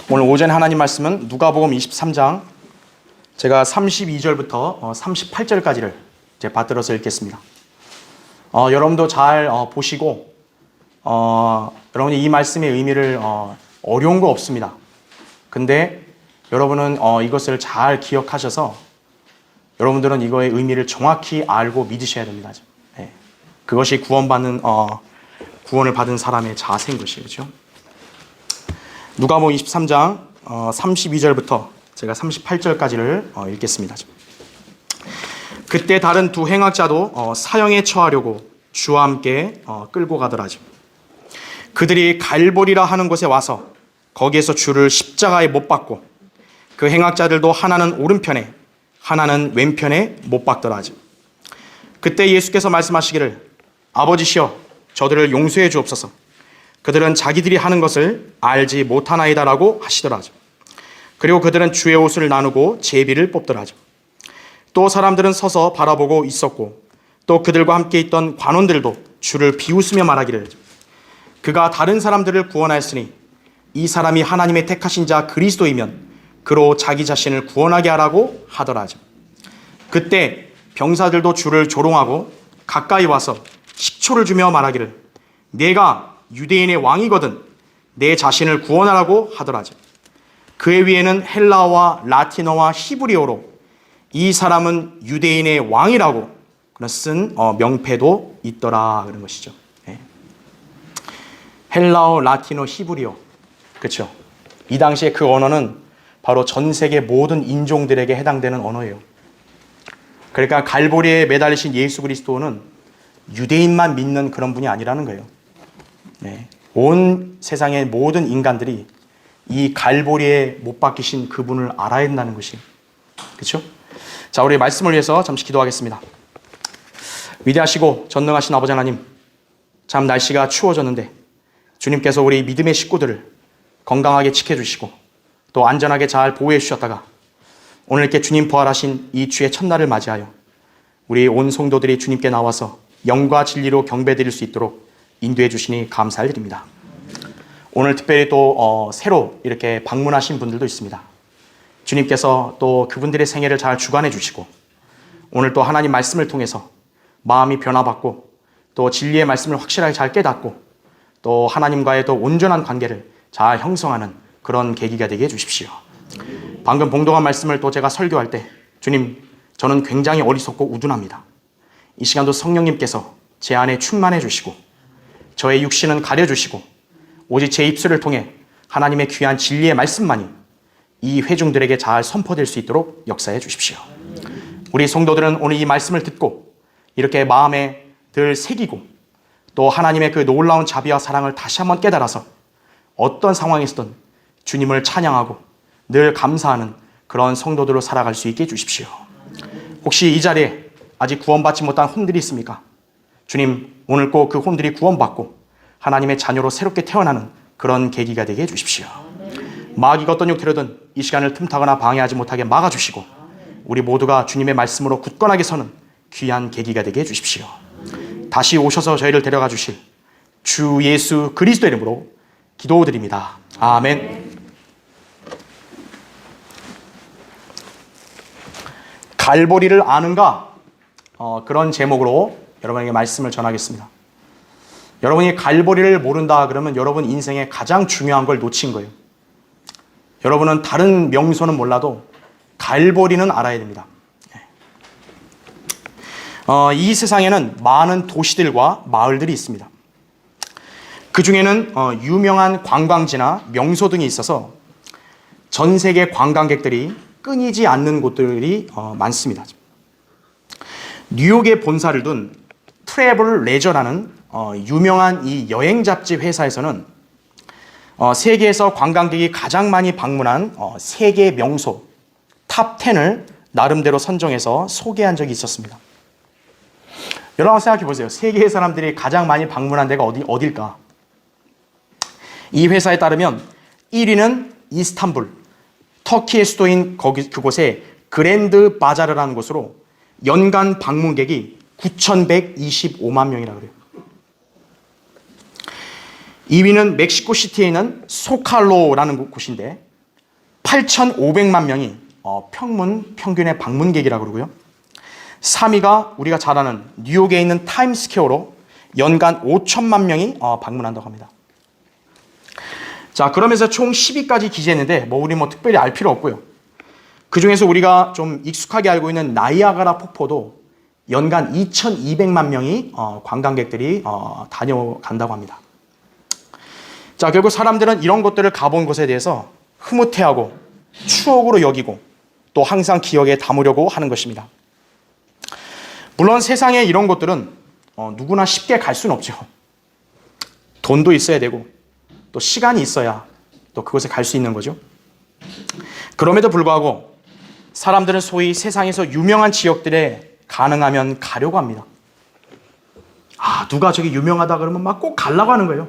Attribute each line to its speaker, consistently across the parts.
Speaker 1: 오늘 오전 하나님 말씀은 누가복음 23장 제가 32절부터 38절까지를 이제 받들어서 읽겠습니다. 여러분도 잘 보시고 여러분이 이 말씀의 의미를 어려운 거 없습니다. 근데 여러분은 이것을 잘 기억하셔서 여러분들은 이거의 의미를 정확히 알고 믿으셔야 됩니다. 네. 그것이 구원을 받은 사람의 자세인 것이에요. 그렇죠? 누가복음 23장 32절부터 제가 38절까지를 읽겠습니다. 그때 다른 두 행악자도 사형에 처하려고 주와 함께 끌고 가더라. 그들이 갈보리라 하는 곳에 와서 거기에서 주를 십자가에 못 박고 그 행악자들도 하나는 오른편에 하나는 왼편에 못 박더라. 그때 예수께서 말씀하시기를 아버지시여 저들을 용서해 주옵소서. 그들은 자기들이 하는 것을 알지 못하나이다라고 하시더라. 그리고 그들은 주의 옷을 나누고 제비를 뽑더라. 또 사람들은 서서 바라보고 있었고 또 그들과 함께 있던 관원들도 주를 비웃으며 말하기를 그가 다른 사람들을 구원하였으니 이 사람이 하나님의 택하신 자 그리스도이면 그로 자기 자신을 구원하게 하라고 하더라. 그때 병사들도 주를 조롱하고 가까이 와서 식초를 주며 말하기를 내가 유대인의 왕이거든 내 자신을 구원하라고 하더라. 그의 위에는 헬라어와 라틴어와 히브리어로 이 사람은 유대인의 왕이라고 쓴 명패도 있더라 그런 것이죠. 네. 헬라어, 라틴어, 히브리어, 그렇죠? 이 당시에 그 언어는 바로 전 세계 모든 인종들에게 해당되는 언어예요. 그러니까 갈보리에 매달리신 예수 그리스도는 유대인만 믿는 그런 분이 아니라는 거예요. 네. 온 세상의 모든 인간들이 이 갈보리에 못 박히신 그분을 알아야 한다는 것이, 그렇죠? 자, 우리 말씀을 위해서 잠시 기도하겠습니다. 위대하시고 전능하신 아버지 하나님, 참 날씨가 추워졌는데 주님께서 우리 믿음의 식구들을 건강하게 지켜주시고 또 안전하게 잘 보호해 주셨다가 오늘 이렇게 주님 부활하신 이 주의 첫날을 맞이하여 우리 온 성도들이 주님께 나와서 영과 진리로 경배드릴 수 있도록 인도해 주시니 감사드립니다. 오늘 특별히 또 새로 이렇게 방문하신 분들도 있습니다. 주님께서 또 그분들의 생애를 잘 주관해 주시고 오늘 또 하나님 말씀을 통해서 마음이 변화받고 또 진리의 말씀을 확실하게 잘 깨닫고 또 하나님과의 또 온전한 관계를 잘 형성하는 그런 계기가 되게 해주십시오. 방금 봉독한 말씀을 또 제가 설교할 때 주님, 저는 굉장히 어리석고 우둔합니다. 이 시간도 성령님께서 제 안에 충만해 주시고 저의 육신은 가려주시고 오직 제 입술을 통해 하나님의 귀한 진리의 말씀만이 이 회중들에게 잘 선포될 수 있도록 역사해 주십시오. 우리 성도들은 오늘 이 말씀을 듣고 이렇게 마음에 늘 새기고 또 하나님의 그 놀라운 자비와 사랑을 다시 한번 깨달아서 어떤 상황에서든 주님을 찬양하고 늘 감사하는 그런 성도들로 살아갈 수 있게 해주십시오. 혹시 이 자리에 아직 구원받지 못한 혼들이 있습니까? 주님, 오늘 꼭 그 혼들이 구원받고 하나님의 자녀로 새롭게 태어나는 그런 계기가 되게 해주십시오. 마귀가 어떤 형태로든 이 시간을 틈타거나 방해하지 못하게 막아주시고 우리 모두가 주님의 말씀으로 굳건하게 서는 귀한 계기가 되게 해주십시오. 다시 오셔서 저희를 데려가 주실 주 예수 그리스도 이름으로 기도드립니다. 아멘. 갈보리를 아는가? 그런 제목으로 여러분에게 말씀을 전하겠습니다. 여러분이 갈보리를 모른다 그러면 여러분 인생에 가장 중요한 걸 놓친 거예요. 여러분은 다른 명소는 몰라도 갈보리는 알아야 됩니다. 이 세상에는 많은 도시들과 마을들이 있습니다. 그 중에는 유명한 관광지나 명소 등이 있어서 전 세계 관광객들이 끊이지 않는 곳들이 많습니다. 뉴욕에 본사를 둔 트래블 레저라는 유명한 이 여행 잡지 회사에서는 세계에서 관광객이 가장 많이 방문한 세계 명소 탑 10을 나름대로 선정해서 소개한 적이 있었습니다. 여러분 생각해 보세요. 세계의 사람들이 가장 많이 방문한 데가 어딜까? 이 회사에 따르면 1위는 이스탄불, 터키의 수도인 그곳에 그랜드 바자르라는 곳으로 연간 방문객이 9,125만 명이라 그래요. 2위는 멕시코 시티에 있는 소칼로라는 곳인데 8,500만 명이 평균의 방문객이라고 그러고요. 3위가 우리가 잘 아는 뉴욕에 있는 타임스퀘어로 연간 5천만 명이 방문한다고 합니다. 자, 그러면서 총 10위까지 기재했는데 우리 특별히 알 필요 없고요. 그 중에서 우리가 좀 익숙하게 알고 있는 나이아가라 폭포도 연간 2,200만 명이 관광객들이 다녀간다고 합니다. 자, 결국 사람들은 이런 곳들을 가본 것에 대해서 흐뭇해하고 추억으로 여기고 또 항상 기억에 담으려고 하는 것입니다. 물론 세상에 이런 곳들은 누구나 쉽게 갈 수는 없죠. 돈도 있어야 되고 또 시간이 있어야 또 그곳에 갈 수 있는 거죠. 그럼에도 불구하고 사람들은 소위 세상에서 유명한 지역들에 가능하면 가려고 합니다. 누가 저기 유명하다 그러면 막 꼭 가려고 하는 거예요.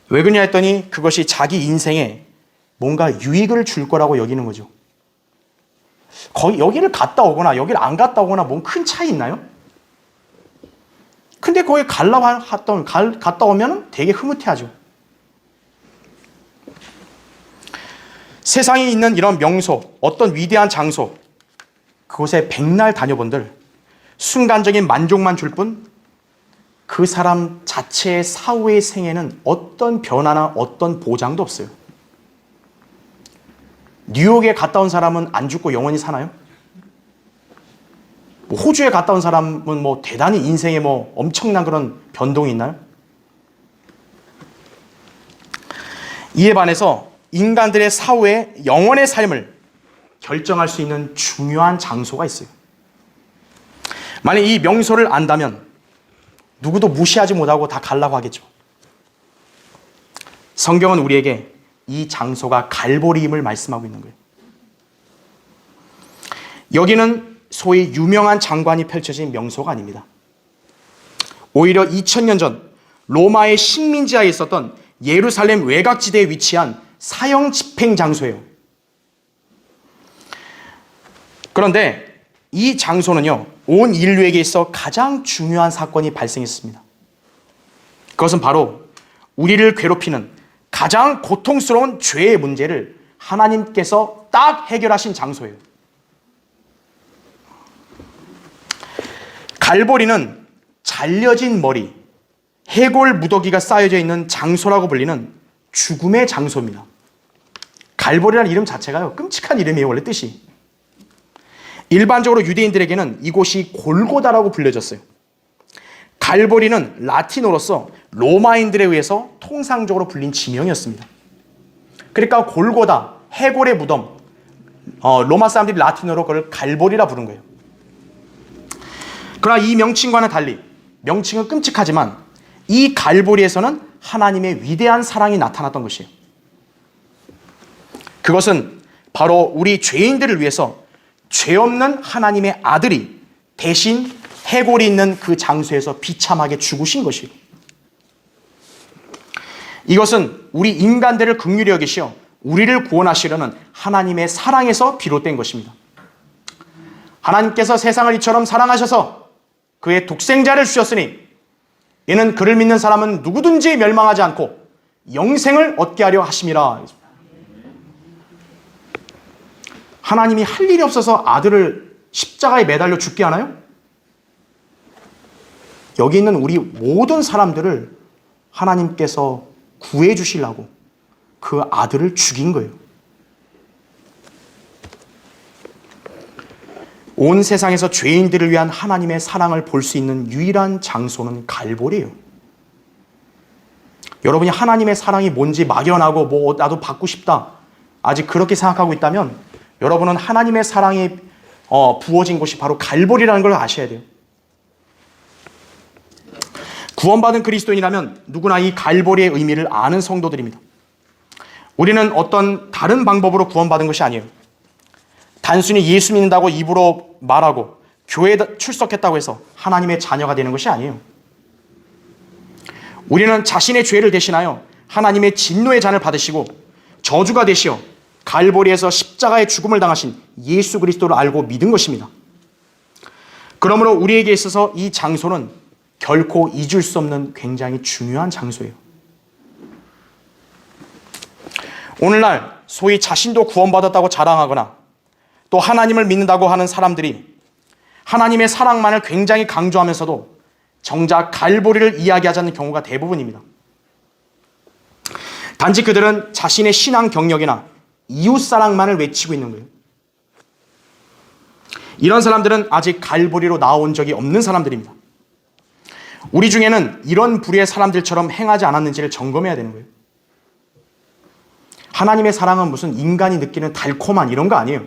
Speaker 1: 왜 그러냐 했더니 그것이 자기 인생에 뭔가 유익을 줄 거라고 여기는 거죠. 여기를 갔다 오거나 여기를 안 갔다 오거나 뭔 큰 차이 있나요? 근데 거기 갔다 오면 되게 흐뭇해하죠. 세상에 있는 이런 명소, 어떤 위대한 장소, 그곳에 백날 다녀본들 순간적인 만족만 줄 뿐 그 사람 자체의 사후의 생애는 어떤 변화나 어떤 보장도 없어요. 뉴욕에 갔다 온 사람은 안 죽고 영원히 사나요? 호주에 갔다 온 사람은 대단히 인생에 엄청난 그런 변동이 있나요? 이에 반해서 인간들의 사후의 영원의 삶을 결정할 수 있는 중요한 장소가 있어요. 만약 이 명소를 안다면 누구도 무시하지 못하고 다 가려고 하겠죠. 성경은 우리에게 이 장소가 갈보리임을 말씀하고 있는 거예요. 여기는 소위 유명한 장관이 펼쳐진 명소가 아닙니다. 오히려 2000년 전 로마의 식민지하에 있었던 예루살렘 외곽지대에 위치한 사형 집행 장소예요. 그런데 이 장소는요, 온 인류에게 있어 가장 중요한 사건이 발생했습니다. 그것은 바로 우리를 괴롭히는 가장 고통스러운 죄의 문제를 하나님께서 딱 해결하신 장소예요. 갈보리는 잘려진 머리, 해골 무더기가 쌓여져 있는 장소라고 불리는 죽음의 장소입니다. 갈보리라는 이름 자체가요, 끔찍한 이름이에요, 원래 뜻이. 일반적으로 유대인들에게는 이곳이 골고다라고 불려졌어요. 갈보리는 라틴어로서 로마인들에 의해서 통상적으로 불린 지명이었습니다. 그러니까 골고다, 해골의 무덤, 로마 사람들이 라틴어로 그걸 갈보리라 부른 거예요. 그러나 이 명칭과는 달리 명칭은 끔찍하지만 이 갈보리에서는 하나님의 위대한 사랑이 나타났던 것이에요. 그것은 바로 우리 죄인들을 위해서 죄 없는 하나님의 아들이 대신 해골이 있는 그 장소에서 비참하게 죽으신 것이에요. 이것은 우리 인간들을 긍휼히 여기시어 우리를 구원하시려는 하나님의 사랑에서 비롯된 것입니다. 하나님께서 세상을 이처럼 사랑하셔서 그의 독생자를 주셨으니 이는 그를 믿는 사람은 누구든지 멸망하지 않고 영생을 얻게 하려 하심이라. 하나님이 할 일이 없어서 아들을 십자가에 매달려 죽게 하나요? 여기 있는 우리 모든 사람들을 하나님께서 구해 주시려고 그 아들을 죽인 거예요. 온 세상에서 죄인들을 위한 하나님의 사랑을 볼 수 있는 유일한 장소는 갈보리예요. 여러분이 하나님의 사랑이 뭔지 막연하고 나도 받고 싶다, 아직 그렇게 생각하고 있다면 여러분은 하나님의 사랑이 부어진 곳이 바로 갈보리라는 걸 아셔야 돼요. 구원받은 그리스도인이라면 누구나 이 갈보리의 의미를 아는 성도들입니다. 우리는 어떤 다른 방법으로 구원받은 것이 아니에요. 단순히 예수 믿는다고 입으로 말하고 교회에 출석했다고 해서 하나님의 자녀가 되는 것이 아니에요. 우리는 자신의 죄를 대신하여 하나님의 진노의 잔을 받으시고 저주가 되시어 갈보리에서 십자가의 죽음을 당하신 예수 그리스도를 알고 믿은 것입니다. 그러므로 우리에게 있어서 이 장소는 결코 잊을 수 없는 굉장히 중요한 장소예요. 오늘날 소위 자신도 구원받았다고 자랑하거나 또 하나님을 믿는다고 하는 사람들이 하나님의 사랑만을 굉장히 강조하면서도 정작 갈보리를 이야기하지 않는 경우가 대부분입니다. 단지 그들은 자신의 신앙 경력이나 이웃사랑만을 외치고 있는 거예요. 이런 사람들은 아직 갈보리로 나온 적이 없는 사람들입니다. 우리 중에는 이런 부류의 사람들처럼 행하지 않았는지를 점검해야 되는 거예요. 하나님의 사랑은 무슨 인간이 느끼는 달콤한 이런 거 아니에요.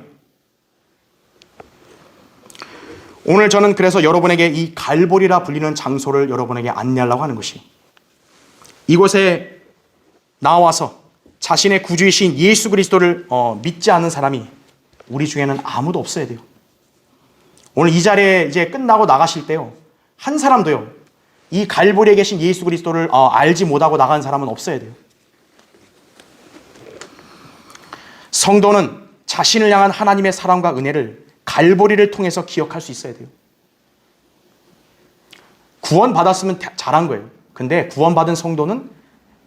Speaker 1: 오늘 저는 그래서 여러분에게 이 갈보리라 불리는 장소를 여러분에게 안내하려고 하는 것이, 이곳에 나와서 자신의 구주이신 예수 그리스도를 믿지 않는 사람이 우리 중에는 아무도 없어야 돼요. 오늘 이 자리에 이제 끝나고 나가실 때요, 한 사람도요, 이 갈보리에 계신 예수 그리스도를 알지 못하고 나간 사람은 없어야 돼요. 성도는 자신을 향한 하나님의 사랑과 은혜를 갈보리를 통해서 기억할 수 있어야 돼요. 구원받았으면 잘한 거예요. 근데 구원받은 성도는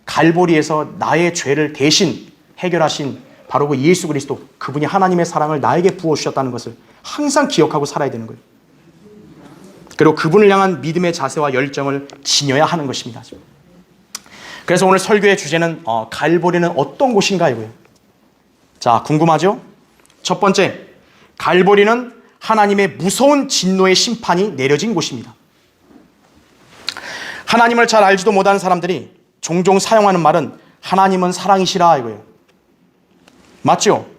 Speaker 1: 갈보리에서 나의 죄를 대신 해결하신 바로 그 예수 그리스도, 그분이 하나님의 사랑을 나에게 부어주셨다는 것을 항상 기억하고 살아야 되는 거예요. 그리고 그분을 향한 믿음의 자세와 열정을 지녀야 하는 것입니다. 그래서 오늘 설교의 주제는 갈보리는 어떤 곳인가 이거예요. 자, 궁금하죠? 첫 번째, 갈보리는 하나님의 무서운 진노의 심판이 내려진 곳입니다. 하나님을 잘 알지도 못하는 사람들이 종종 사용하는 말은 하나님은 사랑이시라 이거예요. 맞죠?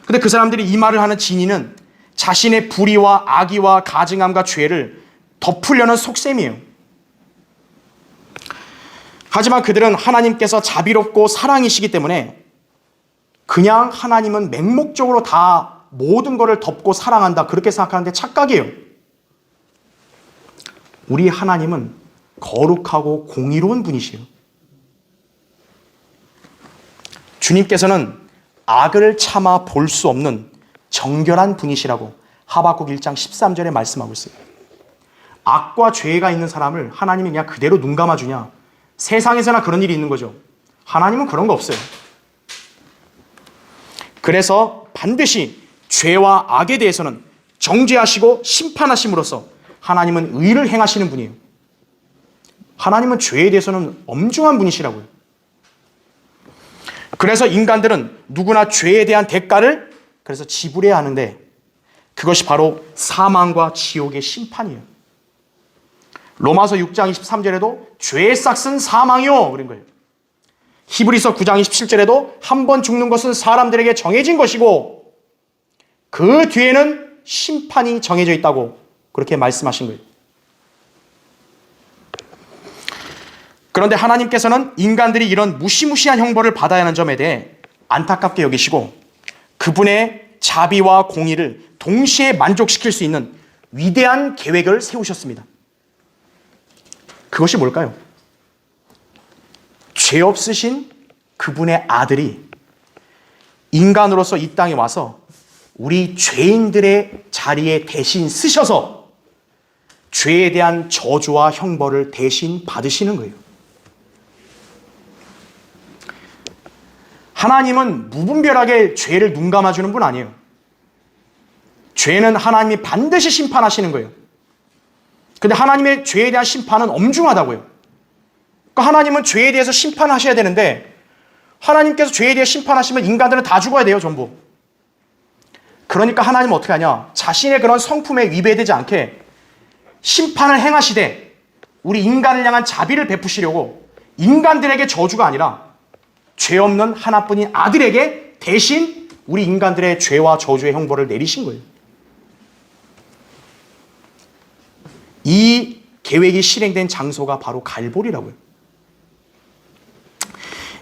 Speaker 1: 근데 그 사람들이 이 말을 하는 진의는 자신의 불의와 악의와 가증함과 죄를 덮으려는 속셈이에요. 하지만 그들은 하나님께서 자비롭고 사랑이시기 때문에 그냥 하나님은 맹목적으로 다 모든 것을 덮고 사랑한다, 그렇게 생각하는데 착각이에요. 우리 하나님은 거룩하고 공의로운 분이시에요. 주님께서는 악을 참아 볼 수 없는 정결한 분이시라고 하박국 1장 13절에 말씀하고 있어요. 악과 죄가 있는 사람을 하나님이 그냥 그대로 눈 감아주냐? 세상에서나 그런 일이 있는 거죠. 하나님은 그런 거 없어요. 그래서 반드시 죄와 악에 대해서는 정죄하시고 심판하심으로써 하나님은 의를 행하시는 분이에요. 하나님은 죄에 대해서는 엄중한 분이시라고요. 그래서 인간들은 누구나 죄에 대한 대가를 그래서 지불해야 하는데, 그것이 바로 사망과 지옥의 심판이에요. 로마서 6장 23절에도 죄의 싹은 사망이요 그런 거예요. 히브리서 9장 27절에도 한 번 죽는 것은 사람들에게 정해진 것이고 그 뒤에는 심판이 정해져 있다고 그렇게 말씀하신 거예요. 그런데 하나님께서는 인간들이 이런 무시무시한 형벌을 받아야 하는 점에 대해 안타깝게 여기시고 그분의 자비와 공의를 동시에 만족시킬 수 있는 위대한 계획을 세우셨습니다. 그것이 뭘까요? 죄 없으신 그분의 아들이 인간으로서 이 땅에 와서 우리 죄인들의 자리에 대신 쓰셔서 죄에 대한 저주와 형벌을 대신 받으시는 거예요. 하나님은 무분별하게 죄를 눈 감아주는 분 아니에요. 죄는 하나님이 반드시 심판하시는 거예요. 근데 하나님의 죄에 대한 심판은 엄중하다고요. 그러니까 하나님은 죄에 대해서 심판하셔야 되는데 하나님께서 죄에 대해 심판하시면 인간들은 다 죽어야 돼요, 전부. 그러니까 하나님은 어떻게 하냐? 자신의 그런 성품에 위배되지 않게 심판을 행하시되 우리 인간을 향한 자비를 베푸시려고 인간들에게 저주가 아니라 죄 없는 하나뿐인 아들에게 대신 우리 인간들의 죄와 저주의 형벌을 내리신 거예요. 이 계획이 실행된 장소가 바로 갈보리라고요.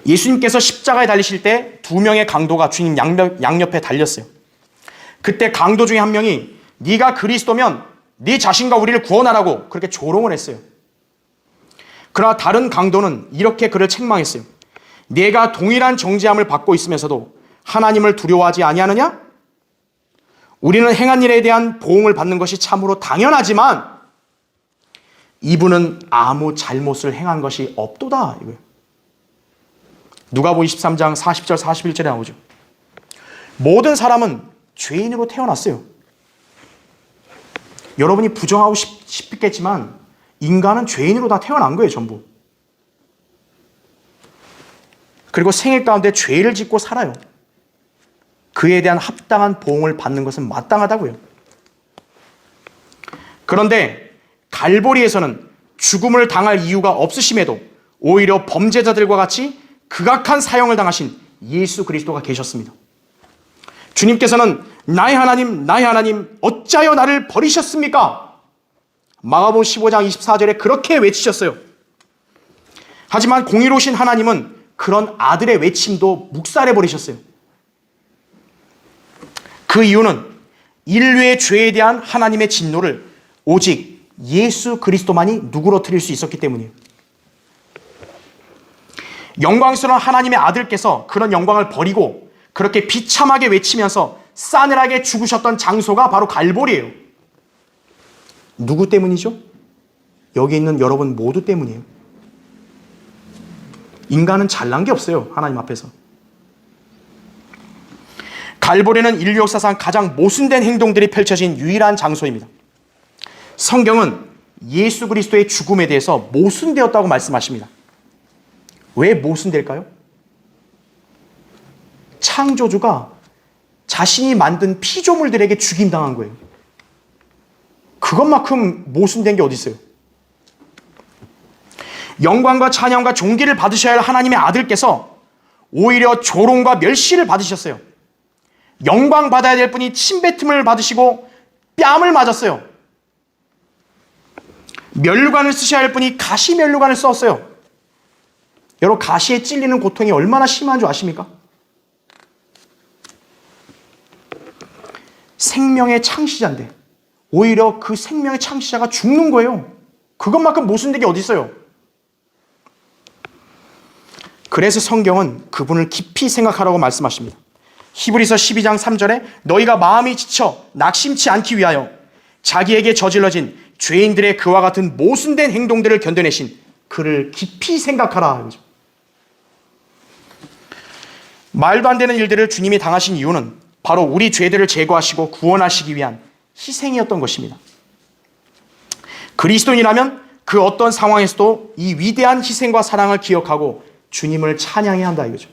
Speaker 1: 예수님께서 십자가에 달리실 때 두 명의 강도가 주님 양옆에 달렸어요. 그때 강도 중에 한 명이 네가 그리스도면 네 자신과 우리를 구원하라고 그렇게 조롱을 했어요. 그러나 다른 강도는 이렇게 그를 책망했어요. 내가 동일한 정죄함을 받고 있으면서도 하나님을 두려워하지 아니하느냐? 우리는 행한 일에 대한 보응을 받는 것이 참으로 당연하지만 이분은 아무 잘못을 행한 것이 없도다. 누가복음 23장 40절 41절에 나오죠. 모든 사람은 죄인으로 태어났어요. 여러분이 부정하고 싶겠지만 인간은 죄인으로 다 태어난 거예요, 전부. 그리고 생애 가운데 죄를 짓고 살아요. 그에 대한 합당한 보응을 받는 것은 마땅하다고요. 그런데 갈보리에서는 죽음을 당할 이유가 없으심에도 오히려 범죄자들과 같이 극악한 사형을 당하신 예수 그리스도가 계셨습니다. 주님께서는 나의 하나님 어찌하여 나를 버리셨습니까? 마가복음 15장 24절에 그렇게 외치셨어요. 하지만 공의로우신 하나님은 그런 아들의 외침도 묵살해버리셨어요. 그 이유는 인류의 죄에 대한 하나님의 진노를 오직 예수 그리스도만이 누그러뜨릴 수 있었기 때문이에요. 영광스러운 하나님의 아들께서 그런 영광을 버리고 그렇게 비참하게 외치면서 싸늘하게 죽으셨던 장소가 바로 갈보리예요. 누구 때문이죠? 여기 있는 여러분 모두 때문이에요. 인간은 잘난 게 없어요, 하나님 앞에서. 갈보리는 인류 역사상 가장 모순된 행동들이 펼쳐진 유일한 장소입니다. 성경은 예수 그리스도의 죽음에 대해서 모순되었다고 말씀하십니다. 왜 모순될까요? 창조주가 자신이 만든 피조물들에게 죽임당한 거예요. 그것만큼 모순된 게 어디 있어요? 영광과 찬양과 존귀를 받으셔야 할 하나님의 아들께서 오히려 조롱과 멸시를 받으셨어요. 영광 받아야 될 분이 침뱉음을 받으시고 뺨을 맞았어요. 면류관을 쓰셔야 할 분이 가시 면류관을 썼어요. 여러분, 가시에 찔리는 고통이 얼마나 심한 줄 아십니까? 생명의 창시자인데 오히려 그 생명의 창시자가 죽는 거예요. 그것만큼 모순된 게 어디 있어요? 그래서 성경은 그분을 깊이 생각하라고 말씀하십니다. 히브리서 12장 3절에 너희가 마음이 지쳐 낙심치 않기 위하여 자기에게 저질러진 죄인들의 그와 같은 모순된 행동들을 견뎌내신 그를 깊이 생각하라. 말도 안 되는 일들을 주님이 당하신 이유는 바로 우리 죄들을 제거하시고 구원하시기 위한 희생이었던 것입니다. 그리스도인이라면 그 어떤 상황에서도 이 위대한 희생과 사랑을 기억하고 주님을 찬양해야 한다 이거죠.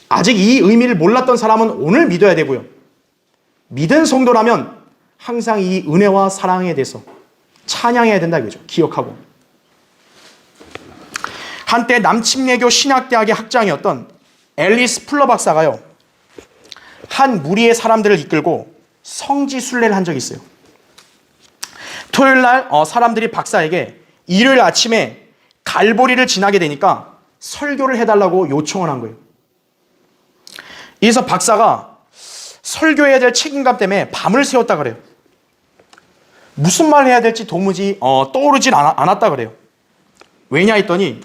Speaker 1: 아직 이 의미를 몰랐던 사람은 오늘 믿어야 되고요. 믿은 성도라면 항상 이 은혜와 사랑에 대해서 찬양해야 된다 이거죠. 기억하고. 한때 남침례교 신학대학의 학장이었던 앨리스 풀러 박사가요, 한 무리의 사람들을 이끌고 성지 순례를 한 적이 있어요. 토요일 날 사람들이 박사에게 일요일 아침에 갈보리를 지나게 되니까 설교를 해달라고 요청을 한 거예요. 이래서 박사가 설교해야 될 책임감 때문에 밤을 새웠다 그래요. 무슨 말 해야 될지 도무지 떠오르질 않았다 그래요. 왜냐 했더니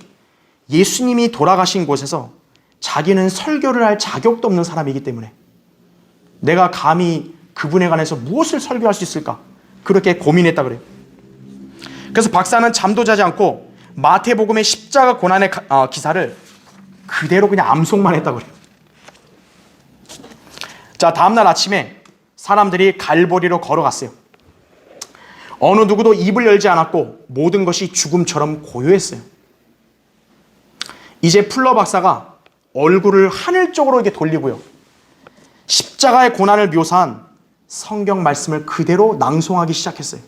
Speaker 1: 예수님이 돌아가신 곳에서 자기는 설교를 할 자격도 없는 사람이기 때문에 내가 감히 그분에 관해서 무엇을 설교할 수 있을까? 그렇게 고민했다 그래요. 그래서 박사는 잠도 자지 않고 마태복음의 십자가 고난의 기사를 그대로 그냥 암송만 했다 그래요. 자, 다음날 아침에 사람들이 갈보리로 걸어갔어요. 어느 누구도 입을 열지 않았고 모든 것이 죽음처럼 고요했어요. 이제 풀러 박사가 얼굴을 하늘 쪽으로 이렇게 돌리고요, 십자가의 고난을 묘사한 성경 말씀을 그대로 낭송하기 시작했어요.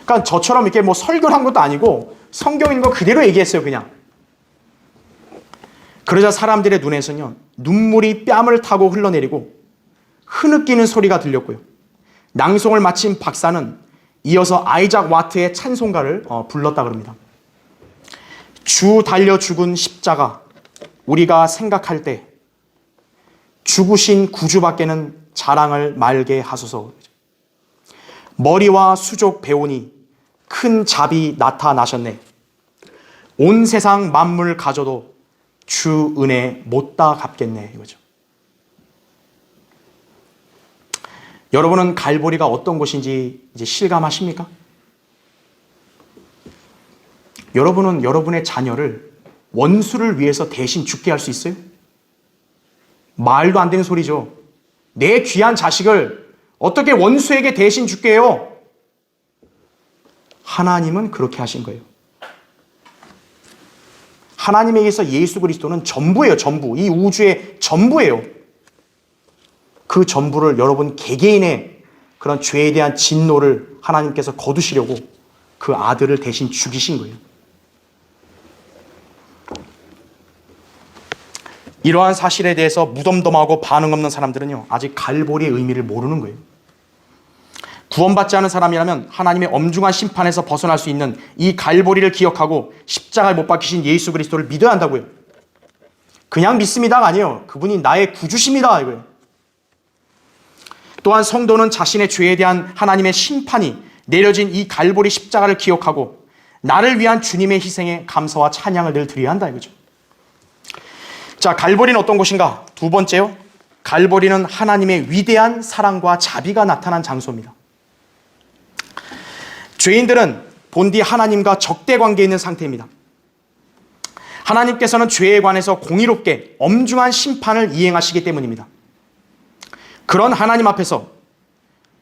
Speaker 1: 그러니까 저처럼 이렇게 뭐 설교를 한 것도 아니고 성경 있는 거 그대로 얘기했어요, 그냥. 그러자 사람들의 눈에서는요, 눈물이 뺨을 타고 흘러내리고 흐느끼는 소리가 들렸고요. 낭송을 마친 박사는 이어서 아이작 와트의 찬송가를 불렀다 그럽니다. 주 달려 죽은 십자가, 우리가 생각할 때 죽으신 구주밖에는 자랑을 말게 하소서. 머리와 수족 배우니 큰 잡이 나타나셨네. 온 세상 만물 가져도 주 은혜 못다 갚겠네 이거죠. 여러분은 갈보리가 어떤 곳인지 이제 실감하십니까? 여러분은 여러분의 자녀를 원수를 위해서 대신 죽게 할 수 있어요? 말도 안 되는 소리죠. 내 귀한 자식을 어떻게 원수에게 대신 죽게 해요? 하나님은 그렇게 하신 거예요. 하나님에게서 예수 그리스도는 전부예요. 전부. 이 우주의 전부예요. 그 전부를 여러분 개개인의 그런 죄에 대한 진노를 하나님께서 거두시려고 그 아들을 대신 죽이신 거예요. 이러한 사실에 대해서 무덤덤하고 반응 없는 사람들은요, 아직 갈보리의 의미를 모르는 거예요. 구원받지 않은 사람이라면 하나님의 엄중한 심판에서 벗어날 수 있는 이 갈보리를 기억하고 십자가에 못 박히신 예수 그리스도를 믿어야 한다고요. 그냥 믿습니다가 아니에요. 그분이 나의 구주십니다 이거예요. 또한 성도는 자신의 죄에 대한 하나님의 심판이 내려진 이 갈보리 십자가를 기억하고 나를 위한 주님의 희생에 감사와 찬양을 늘 드려야 한다 이거죠. 자, 갈보리는 어떤 곳인가? 두 번째요. 갈보리는 하나님의 위대한 사랑과 자비가 나타난 장소입니다. 죄인들은 본디 하나님과 적대 관계에 있는 상태입니다. 하나님께서는 죄에 관해서 공의롭게 엄중한 심판을 이행하시기 때문입니다. 그런 하나님 앞에서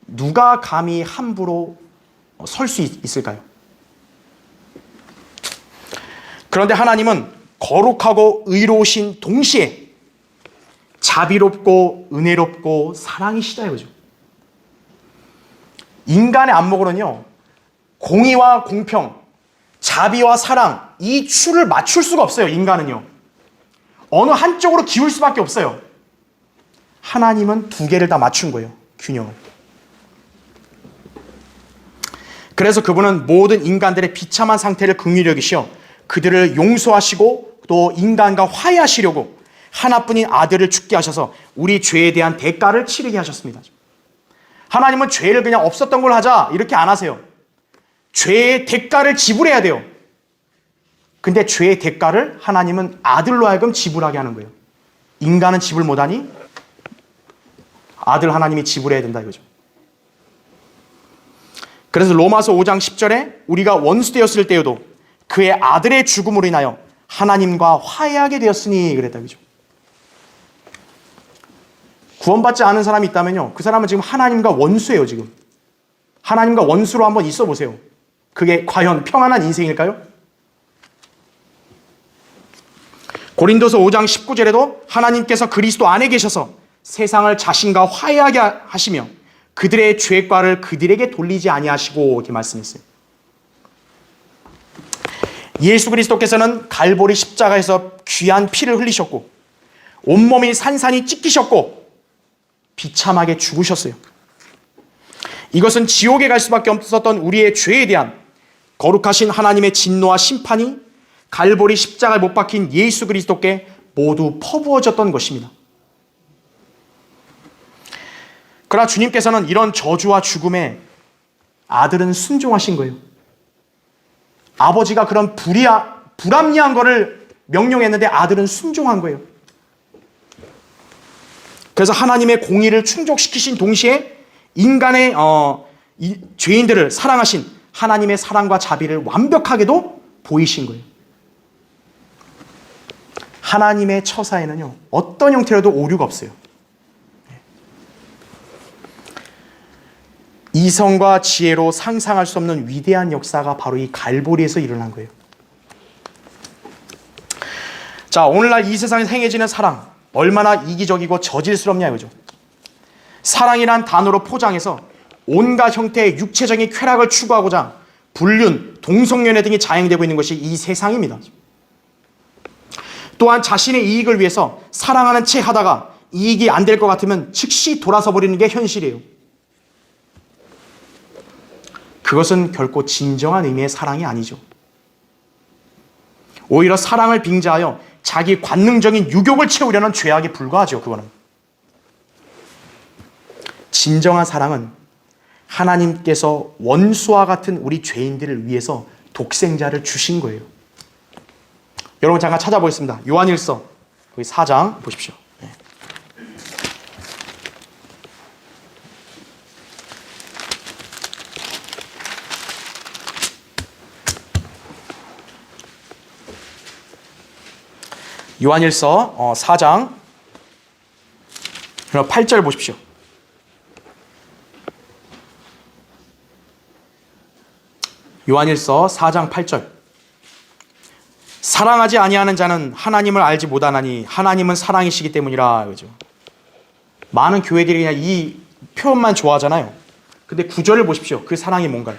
Speaker 1: 누가 감히 함부로 설 수 있을까요? 그런데 하나님은 거룩하고 의로우신 동시에 자비롭고 은혜롭고 사랑이시다 이거죠. 인간의 안목으로는요, 공의와 공평, 자비와 사랑, 이 추를 맞출 수가 없어요. 인간은요. 어느 한쪽으로 기울 수밖에 없어요. 하나님은 두 개를 다 맞춘 거예요. 균형을. 그래서 그분은 모든 인간들의 비참한 상태를 긍휼히 여기시어 그들을 용서하시고 또 인간과 화해하시려고 하나뿐인 아들을 죽게 하셔서 우리 죄에 대한 대가를 치르게 하셨습니다. 하나님은 죄를 그냥 없었던 걸 하자 이렇게 안 하세요. 죄의 대가를 지불해야 돼요. 근데 죄의 대가를 하나님은 아들로 하여금 지불하게 하는 거예요. 인간은 지불 못하니 아들 하나님이 지불해야 된다 이거죠. 그래서 로마서 5장 10절에 우리가 원수되었을 때에도 그의 아들의 죽음으로 인하여 하나님과 화해하게 되었으니 그랬다 그죠. 구원받지 않은 사람이 있다면요, 그 사람은 지금 하나님과 원수예요. 지금 하나님과 원수로 한번 있어 보세요. 그게 과연 평안한 인생일까요? 고린도서 5장 19절에도 하나님께서 그리스도 안에 계셔서 세상을 자신과 화해하게 하시며 그들의 죄과를 그들에게 돌리지 아니하시고 이렇게 말씀했어요. 예수 그리스도께서는 갈보리 십자가에서 귀한 피를 흘리셨고 온몸이 산산이 찢기셨고 비참하게 죽으셨어요. 이것은 지옥에 갈 수밖에 없었던 우리의 죄에 대한 거룩하신 하나님의 진노와 심판이 갈보리 십자가에 못 박힌 예수 그리스도께 모두 퍼부어졌던 것입니다. 그러나 주님께서는 이런 저주와 죽음에 아들은 순종하신 거예요. 아버지가 그런 불합리한 것을 명령했는데 아들은 순종한 거예요. 그래서 하나님의 공의를 충족시키신 동시에 인간의 죄인들을 사랑하신 하나님의 사랑과 자비를 완벽하게도 보이신 거예요. 하나님의 처사에는요, 어떤 형태로도 오류가 없어요. 이성과 지혜로 상상할 수 없는 위대한 역사가 바로 이 갈보리에서 일어난 거예요. 자, 오늘날 이 세상에서 행해지는 사랑, 얼마나 이기적이고 저질스럽냐 이거죠. 사랑이란 단어로 포장해서 온갖 형태의 육체적인 쾌락을 추구하고자 불륜, 동성연애 등이 자행되고 있는 것이 이 세상입니다. 또한 자신의 이익을 위해서 사랑하는 채 하다가 이익이 안 될 것 같으면 즉시 돌아서 버리는 게 현실이에요. 그것은 결코 진정한 의미의 사랑이 아니죠. 오히려 사랑을 빙자하여 자기 관능적인 유욕을 채우려는 죄악에 불과하죠. 그거는. 진정한 사랑은 하나님께서 원수와 같은 우리 죄인들을 위해서 독생자를 주신 거예요. 여러분 잠깐 찾아보겠습니다. 요한일서 거기 4장 보십시오. 요한일서 4장 8절 보십시오. 요한일서 4장 8절. 사랑하지 아니하는 자는 하나님을 알지 못하나니 하나님은 사랑이시기 때문이라. 그죠? 많은 교회들이 그냥 이 표현만 좋아하잖아요. 근데 구절을 보십시오. 그 사랑이 뭔가요?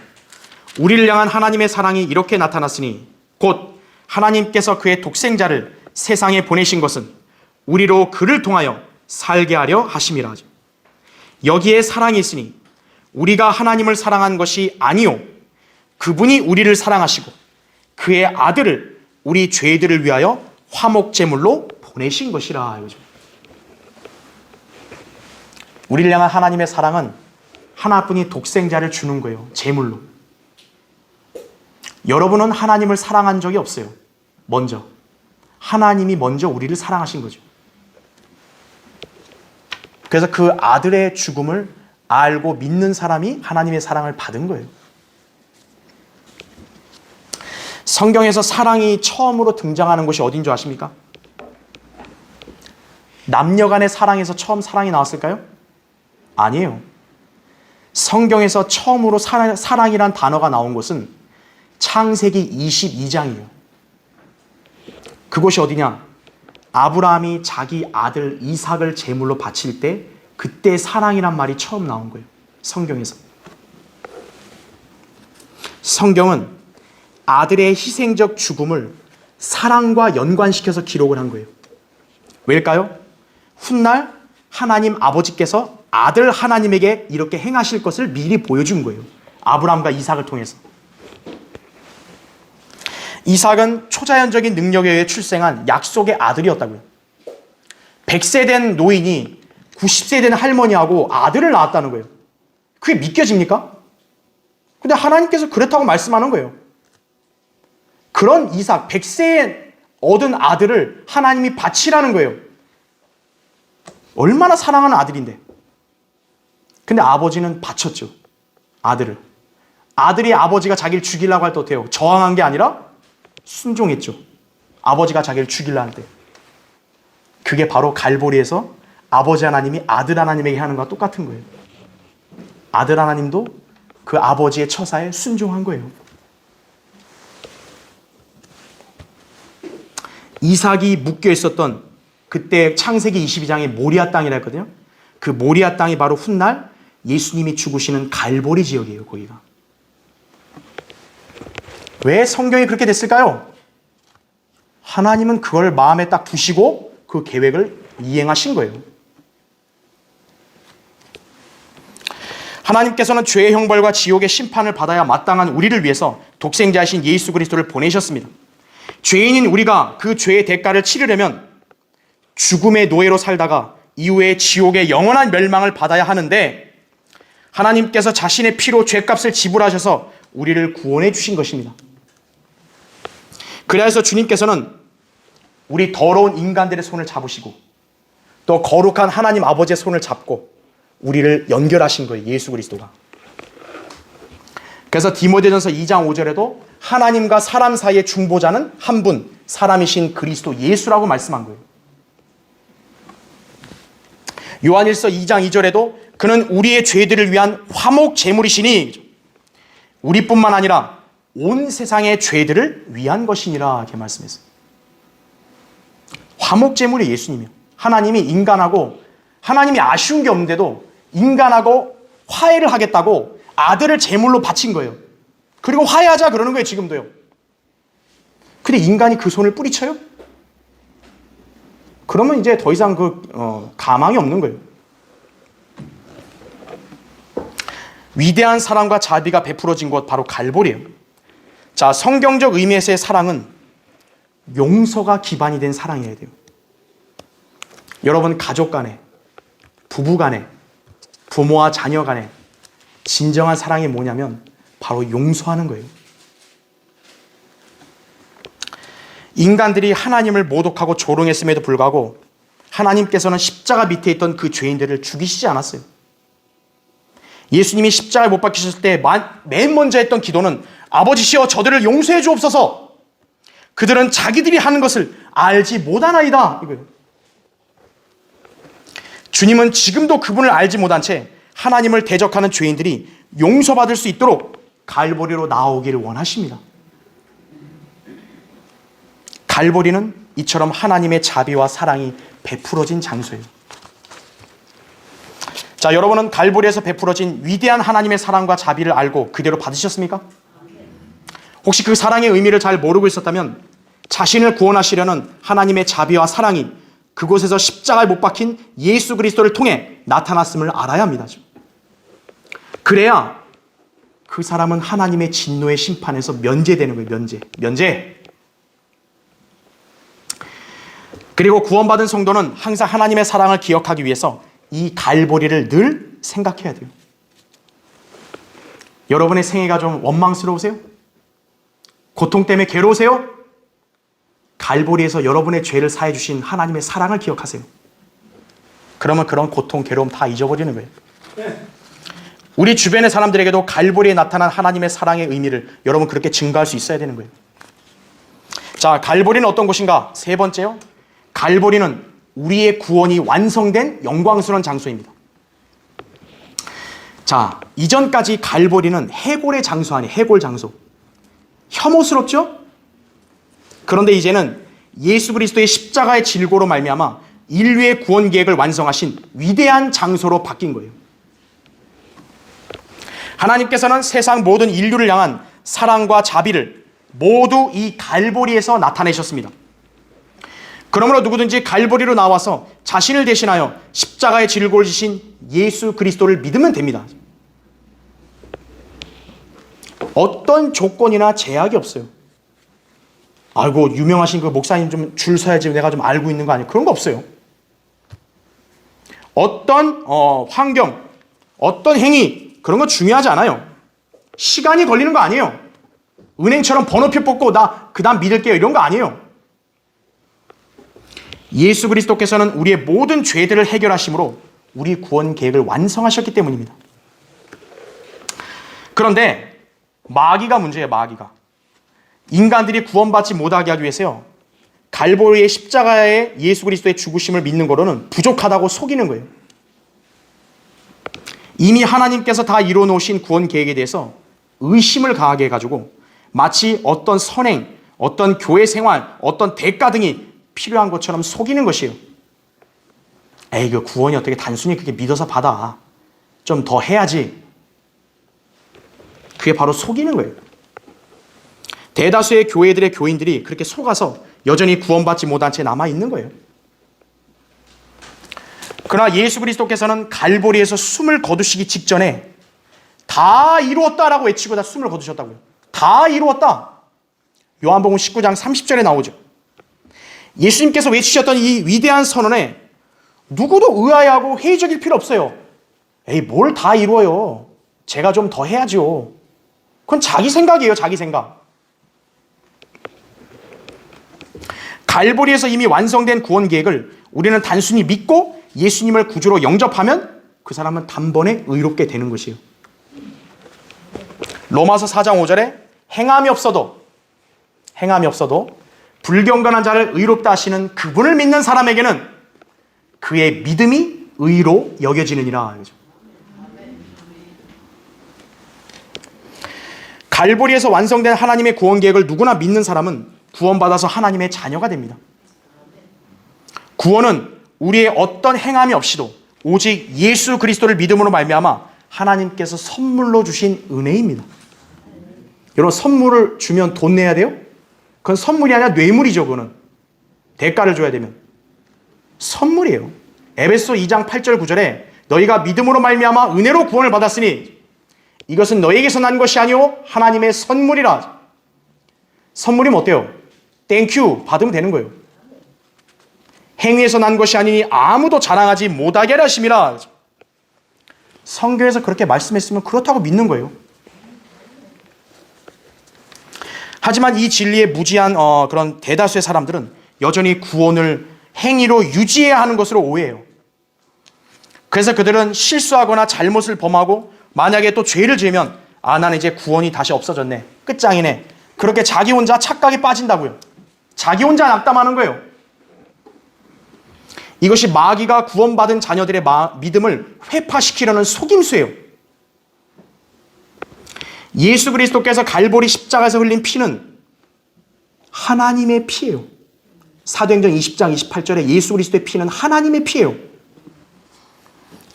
Speaker 1: 우리를 향한 하나님의 사랑이 이렇게 나타났으니 곧 하나님께서 그의 독생자를 세상에 보내신 것은 우리로 그를 통하여 살게 하려 하심이라 하죠. 여기에 사랑이 있으니 우리가 하나님을 사랑한 것이 아니요 그분이 우리를 사랑하시고 그의 아들을 우리 죄들을 위하여 화목제물로 보내신 것이라. 이거죠. 우리를 향한 하나님의 사랑은 하나뿐인 독생자를 주는 거예요. 제물로. 여러분은 하나님을 사랑한 적이 없어요. 먼저. 하나님이 먼저 우리를 사랑하신 거죠. 그래서 그 아들의 죽음을 알고 믿는 사람이 하나님의 사랑을 받은 거예요. 성경에서 사랑이 처음으로 등장하는 곳이 어딘 줄 아십니까? 남녀 간의 사랑에서 처음 사랑이 나왔을까요? 아니에요. 성경에서 처음으로 사랑이란 단어가 나온 곳은 창세기 22장이에요. 그곳이 어디냐? 아브라함이 자기 아들 이삭을 제물로 바칠 때 그때 사랑이란 말이 처음 나온 거예요. 성경에서. 성경은 아들의 희생적 죽음을 사랑과 연관시켜서 기록을 한 거예요. 왜일까요? 훗날 하나님 아버지께서 아들 하나님에게 이렇게 행하실 것을 미리 보여준 거예요. 아브라함과 이삭을 통해서. 이삭은 초자연적인 능력에 의해 출생한 약속의 아들이었다고요. 100세 된 노인이 90세 된 할머니하고 아들을 낳았다는 거예요. 그게 믿겨집니까? 근데 하나님께서 그렇다고 말씀하는 거예요. 그런 이삭, 100세에 얻은 아들을 하나님이 바치라는 거예요. 얼마나 사랑하는 아들인데. 근데 아버지는 바쳤죠. 아들을. 아들이 아버지가 자기를 죽이려고 할 때 어때요? 저항한 게 아니라 순종했죠. 아버지가 자기를 죽이려 할 때. 그게 바로 갈보리에서 아버지 하나님이 아들 하나님에게 하는 것과 똑같은 거예요. 아들 하나님도 그 아버지의 처사에 순종한 거예요. 이삭이 묶여 있었던 그때 창세기 22장의 모리아 땅이라 했거든요. 그 모리아 땅이 바로 훗날 예수님이 죽으시는 갈보리 지역이에요. 거기가. 왜 성경이 그렇게 됐을까요? 하나님은 그걸 마음에 딱 두시고 그 계획을 이행하신 거예요. 하나님께서는 죄의 형벌과 지옥의 심판을 받아야 마땅한 우리를 위해서 독생자이신 예수 그리스도를 보내셨습니다. 죄인인 우리가 그 죄의 대가를 치르려면 죽음의 노예로 살다가 이후에 지옥의 영원한 멸망을 받아야 하는데 하나님께서 자신의 피로 죄값을 지불하셔서 우리를 구원해 주신 것입니다. 그래서 주님께서는 우리 더러운 인간들의 손을 잡으시고 또 거룩한 하나님 아버지의 손을 잡고 우리를 연결하신 거예요. 예수 그리스도가. 그래서 디모데전서 2장 5절에도 하나님과 사람 사이의 중보자는 한 분, 사람이신 그리스도 예수라고 말씀한 거예요. 요한일서 2장 2절에도 그는 우리의 죄들을 위한 화목 제물이시니 우리뿐만 아니라 온 세상의 죄들을 위한 것이니라 이렇게 말씀했어요. 화목 제물이 예수님이요. 하나님이 인간하고 하나님이 아쉬운 게 없는데도 인간하고 화해를 하겠다고 아들을 제물로 바친 거예요. 그리고 화해하자 그러는 거예요. 지금도요. 근데 인간이 그 손을 뿌리쳐요? 그러면 이제 더 이상 가망이 없는 거예요. 위대한 사랑과 자비가 베풀어진 곳 바로 갈보리예요. 자, 성경적 의미에서의 사랑은 용서가 기반이 된 사랑이어야 돼요. 여러분 가족 간에, 부부 간에, 부모와 자녀 간에 진정한 사랑이 뭐냐면 바로 용서하는 거예요. 인간들이 하나님을 모독하고 조롱했음에도 불구하고 하나님께서는 십자가 밑에 있던 그 죄인들을 죽이시지 않았어요. 예수님이 십자가에 못 박히셨을 때 맨 먼저 했던 기도는 아버지시여 저들을 용서해 주옵소서. 그들은 자기들이 하는 것을 알지 못하나이다. 이거예요. 주님은 지금도 그분을 알지 못한 채 하나님을 대적하는 죄인들이 용서받을 수 있도록 갈보리로 나오기를 원하십니다. 갈보리는 이처럼 하나님의 자비와 사랑이 베풀어진 장소예요. 자, 여러분은 갈보리에서 베풀어진 위대한 하나님의 사랑과 자비를 알고 그대로 받으셨습니까? 혹시 그 사랑의 의미를 잘 모르고 있었다면 자신을 구원하시려는 하나님의 자비와 사랑이 그곳에서 십자가에 못 박힌 예수 그리스도를 통해 나타났음을 알아야 합니다. 그래야 그 사람은 하나님의 진노의 심판에서 면제되는 거예요. 면제. 그리고 구원받은 성도는 항상 하나님의 사랑을 기억하기 위해서 이 갈보리를 늘 생각해야 돼요. 여러분의 생애가 좀 원망스러우세요? 고통 때문에 괴로우세요? 갈보리에서 여러분의 죄를 사해 주신 하나님의 사랑을 기억하세요. 그러면 그런 고통, 괴로움 다 잊어버리는 거예요. 우리 주변의 사람들에게도 갈보리에 나타난 하나님의 사랑의 의미를 여러분 그렇게 증거할 수 있어야 되는 거예요. 자, 갈보리는 어떤 곳인가? 세 번째요. 갈보리는 우리의 구원이 완성된 영광스러운 장소입니다. 자, 이전까지 갈보리는 해골의 장소 아니에요. 해골 장소. 혐오스럽죠? 그런데 이제는 예수 그리스도의 십자가의 질고로 말미암아 인류의 구원 계획을 완성하신 위대한 장소로 바뀐 거예요. 하나님께서는 세상 모든 인류를 향한 사랑과 자비를 모두 이 갈보리에서 나타내셨습니다. 그러므로 누구든지 갈보리로 나와서 자신을 대신하여 십자가의 질고를 지신 예수 그리스도를 믿으면 됩니다. 어떤 조건이나 제약이 없어요. 아이고, 유명하신 그 목사님 좀 줄 서야지 내가 좀 알고 있는 거 아니에요? 그런 거 없어요. 어떤 환경, 어떤 행위, 그런 거 중요하지 않아요. 시간이 걸리는 거 아니에요. 은행처럼 번호표 뽑고 나 그 다음 믿을게요, 이런 거 아니에요. 예수 그리스도께서는 우리의 모든 죄들을 해결하심으로 우리 구원 계획을 완성하셨기 때문입니다. 그런데 마귀가 문제예요. 마귀가. 인간들이 구원받지 못하게 하기 위해서요, 갈보리의 십자가에 예수 그리스도의 죽으심을 믿는 거로는 부족하다고 속이는 거예요. 이미 하나님께서 다 이루어 놓으신 구원 계획에 대해서 의심을 가하게 해가지고 마치 어떤 선행, 어떤 교회 생활, 어떤 대가 등이 필요한 것처럼 속이는 것이에요. 에이, 그 구원이 어떻게 단순히 그렇게 믿어서 받아. 좀 더 해야지. 그게 바로 속이는 거예요. 대다수의 교회들의 교인들이 그렇게 속아서 여전히 구원받지 못한 채 남아있는 거예요. 그러나 예수 그리스도께서는 갈보리에서 숨을 거두시기 직전에 다 이루었다라고 외치고 다 숨을 거두셨다고요. 다 이루었다. 요한복음 19장 30절에 나오죠. 예수님께서 외치셨던 이 위대한 선언에 누구도 의아해하고 회의적일 필요 없어요. 에이, 뭘 다 이루어요. 제가 좀 더 해야죠. 그건 자기 생각이에요. 자기 생각. 갈보리에서 이미 완성된 구원 계획을 우리는 단순히 믿고 예수님을 구주로 영접하면 그 사람은 단번에 의롭게 되는 것이에요. 로마서 4장 5절에 행함이 없어도 불경건한 자를 의롭다 하시는 그분을 믿는 사람에게는 그의 믿음이 의로 여겨지느니라. 갈보리에서 완성된 하나님의 구원 계획을 누구나 믿는 사람은 구원받아서 하나님의 자녀가 됩니다. 구원은 우리의 어떤 행함이 없이도 오직 예수 그리스도를 믿음으로 말미암아 하나님께서 선물로 주신 은혜입니다. 여러분, 선물을 주면 돈 내야 돼요? 그건 선물이 아니라 뇌물이죠. 그거는 대가를 줘야 되면 선물이에요. 에베소 2장 8절 9절에 너희가 믿음으로 말미암아 은혜로 구원을 받았으니 이것은 너희에게서 난 것이 아니오 하나님의 선물이라. 선물이면 어때요? 땡큐 받으면 되는 거예요. 행위에서 난 것이 아니니 아무도 자랑하지 못하게 하려 하심이라. 성경에서 그렇게 말씀했으면 그렇다고 믿는 거예요. 하지만 이 진리에 무지한 그런 대다수의 사람들은 여전히 구원을 행위로 유지해야 하는 것으로 오해해요. 그래서 그들은 실수하거나 잘못을 범하고 만약에 또 죄를 지으면 나는 이제 구원이 다시 없어졌네. 끝장이네. 그렇게 자기 혼자 착각에 빠진다고요. 자기 혼자 낙담하는 거예요. 이것이 마귀가 구원받은 자녀들의 믿음을 회파시키려는 속임수예요. 예수 그리스도께서 갈보리 십자가에서 흘린 피는 하나님의 피예요. 사도행전 20장 28절에 예수 그리스도의 피는 하나님의 피예요.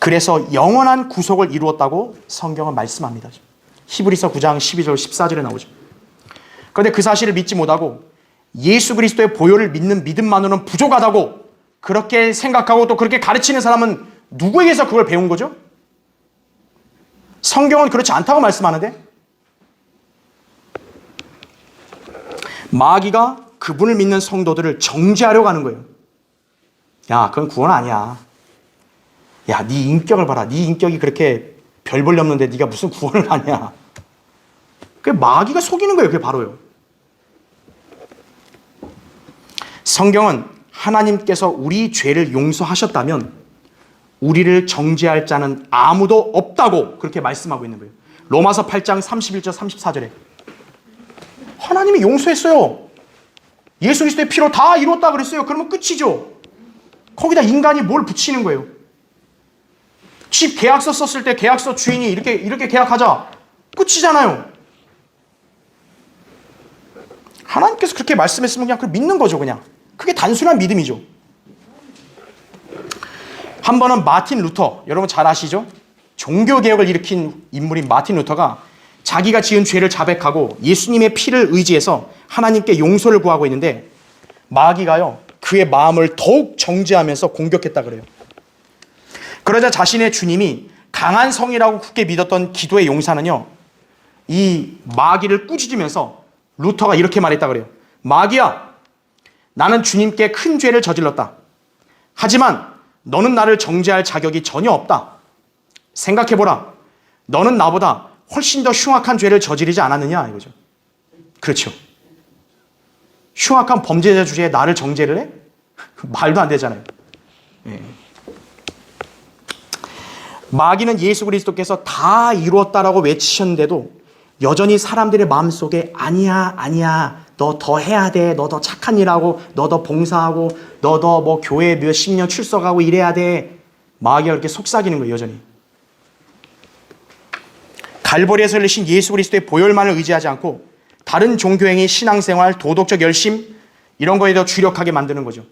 Speaker 1: 그래서 영원한 구속을 이루었다고 성경은 말씀합니다. 히브리서 9장 12절 14절에 나오죠. 그런데 그 사실을 믿지 못하고 예수 그리스도의 보혈을 믿는 믿음만으로는 부족하다고 그렇게 생각하고 또 그렇게 가르치는 사람은 누구에게서 그걸 배운 거죠? 성경은 그렇지 않다고 말씀하는데 마귀가 그분을 믿는 성도들을 정죄하려고 하는 거예요. 야, 그건 구원 아니야. 야, 네 인격을 봐라. 네 인격이 그렇게 별 볼일 없는데 네가 무슨 구원을 하냐. 그게 마귀가 속이는 거예요. 그게 바로요. 성경은 하나님께서 우리 죄를 용서하셨다면 우리를 정죄할 자는 아무도 없다고 그렇게 말씀하고 있는 거예요. 로마서 8장 31절 34절에 하나님이 용서했어요. 예수 그리스도의 피로 다 이뤘다 그랬어요. 그러면 끝이죠. 거기다 인간이 뭘 붙이는 거예요. 집 계약서 썼을 때 계약서 주인이 이렇게 계약하자. 끝이잖아요. 하나님께서 그렇게 말씀했으면 그냥 그걸 믿는 거죠. 그냥. 그게 단순한 믿음이죠. 한 번은 마틴 루터, 여러분 잘 아시죠? 종교개혁을 일으킨 인물인 마틴 루터가 자기가 지은 죄를 자백하고 예수님의 피를 의지해서 하나님께 용서를 구하고 있는데 마귀가요, 그의 마음을 더욱 정죄하면서 공격했다 그래요. 그러자 자신의 주님이 강한 성이라고 굳게 믿었던 기도의 용사는요, 이 마귀를 꾸짖으면서 루터가 이렇게 말했다 그래요. 마귀야, 나는 주님께 큰 죄를 저질렀다. 하지만 너는 나를 정죄할 자격이 전혀 없다. 생각해보라. 너는 나보다 훨씬 더 흉악한 죄를 저지르지 않았느냐 이거죠. 그렇죠. 흉악한 범죄자 주제에 나를 정죄를 해? 말도 안 되잖아요. 예. 마귀는 예수 그리스도께서 다 이루었다라고 외치셨는데도 여전히 사람들의 마음속에 아니야 너 더 해야 돼, 너 더 착한 일하고 너 더 봉사하고 너 더 뭐 교회 몇십 년 출석하고 이래야 돼. 마귀가 그렇게 속삭이는 거예요. 여전히 갈보리에서 흘리신 예수 그리스도의 보혈만을 의지하지 않고 다른 종교행위, 신앙생활, 도덕적 열심 이런 거에 더 주력하게 만드는 거죠.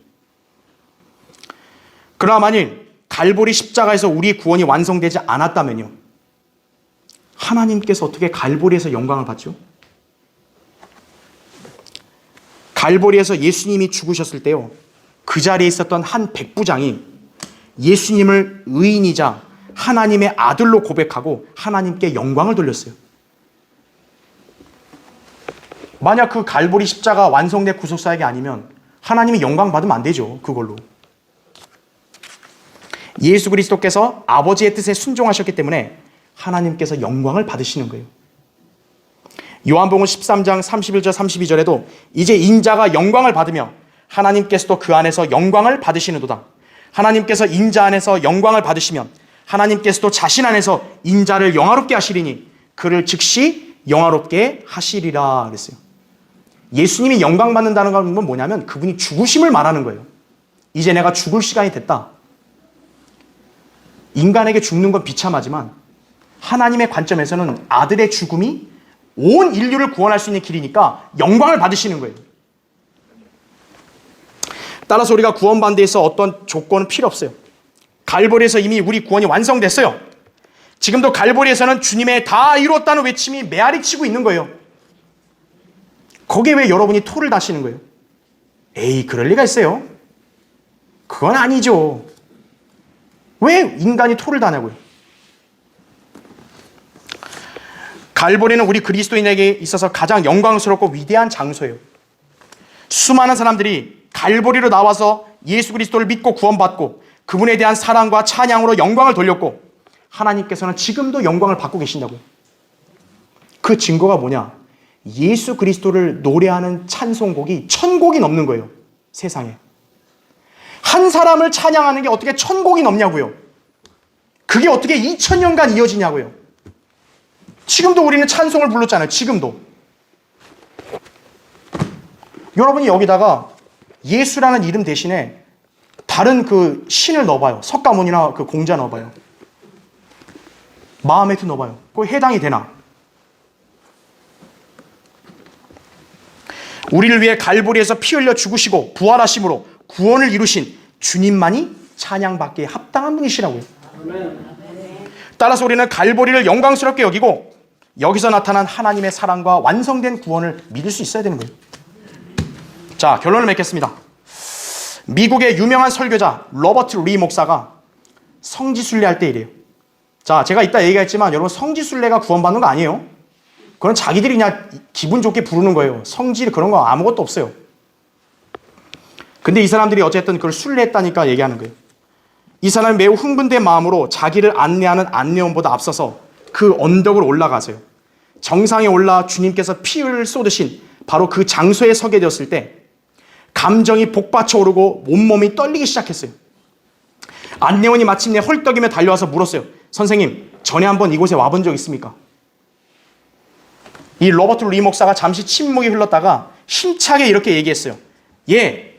Speaker 1: 그러나 만일 갈보리 십자가에서 우리 구원이 완성되지 않았다면요, 하나님께서 어떻게 갈보리에서 영광을 받죠? 갈보리에서 예수님이 죽으셨을 때요, 그 자리에 있었던 한 백부장이 예수님을 의인이자 하나님의 아들로 고백하고 하나님께 영광을 돌렸어요. 만약 그 갈보리 십자가 완성된 구속사역이 아니면 하나님이 영광 받으면 안 되죠. 그걸로. 예수 그리스도께서 아버지의 뜻에 순종하셨기 때문에 하나님께서 영광을 받으시는 거예요. 요한복음 13장 31절 32절에도 이제 인자가 영광을 받으며 하나님께서도 그 안에서 영광을 받으시는도다. 하나님께서 인자 안에서 영광을 받으시면 하나님께서도 자신 안에서 인자를 영화롭게 하시리니 그를 즉시 영화롭게 하시리라 그랬어요. 예수님이 영광 받는다는 건 뭐냐면 그분이 죽으심을 말하는 거예요. 이제 내가 죽을 시간이 됐다. 인간에게 죽는 건 비참하지만 하나님의 관점에서는 아들의 죽음이 온 인류를 구원할 수 있는 길이니까 영광을 받으시는 거예요. 따라서 우리가 구원받는 데 있어 어떤 조건은 필요 없어요. 갈보리에서 이미 우리 구원이 완성됐어요. 지금도 갈보리에서는 주님의 다 이루었다는 외침이 메아리 치고 있는 거예요. 거기에 왜 여러분이 토를 다시는 거예요? 에이, 그럴 리가 있어요? 그건 아니죠. 왜 인간이 토를 다냐고요? 갈보리는 우리 그리스도인에게 있어서 가장 영광스럽고 위대한 장소예요. 수많은 사람들이 갈보리로 나와서 예수 그리스도를 믿고 구원받고 그분에 대한 사랑과 찬양으로 영광을 돌렸고 하나님께서는 지금도 영광을 받고 계신다고요. 그 증거가 뭐냐? 예수 그리스도를 노래하는 찬송곡이 1000곡이 넘는 거예요. 세상에. 한 사람을 찬양하는 게 어떻게 1000곡이 넘냐고요. 그게 어떻게 2000년간 이어지냐고요. 지금도 우리는 찬송을 불렀잖아요. 지금도. 여러분이 여기다가 예수라는 이름 대신에 다른 그 신을 넣어봐요. 석가모니나 그 공자 넣어봐요. 마하메트 넣어봐요. 그거 해당이 되나? 우리를 위해 갈보리에서 피 흘려 죽으시고 부활하심으로 구원을 이루신 주님만이 찬양받기에 합당한 분이시라고요. 따라서 우리는 갈보리를 영광스럽게 여기고 여기서 나타난 하나님의 사랑과 완성된 구원을 믿을 수 있어야 되는 거예요. 자, 결론을 맺겠습니다. 미국의 유명한 설교자 로버트 리 목사가 성지순례 할 때 이래요. 자, 제가 이따 얘기했지만 여러분, 성지순례가 구원받는 거 아니에요. 그건 자기들이 그냥 기분 좋게 부르는 거예요. 성지 그런 거 아무것도 없어요. 근데 이 사람들이 어쨌든 그걸 순례했다니까 얘기하는 거예요. 이 사람이 매우 흥분된 마음으로 자기를 안내하는 안내원보다 앞서서 그 언덕을 올라가세요. 정상에 올라 주님께서 피를 쏟으신 바로 그 장소에 서게 되었을 때 감정이 복받쳐 오르고 온몸이 떨리기 시작했어요. 안내원이 마침내 헐떡이며 달려와서 물었어요. 선생님, 전에 한번 이곳에 와본 적 있습니까? 이 로버트 리 목사가 잠시 침묵이 흘렀다가 힘차게 이렇게 얘기했어요. 예,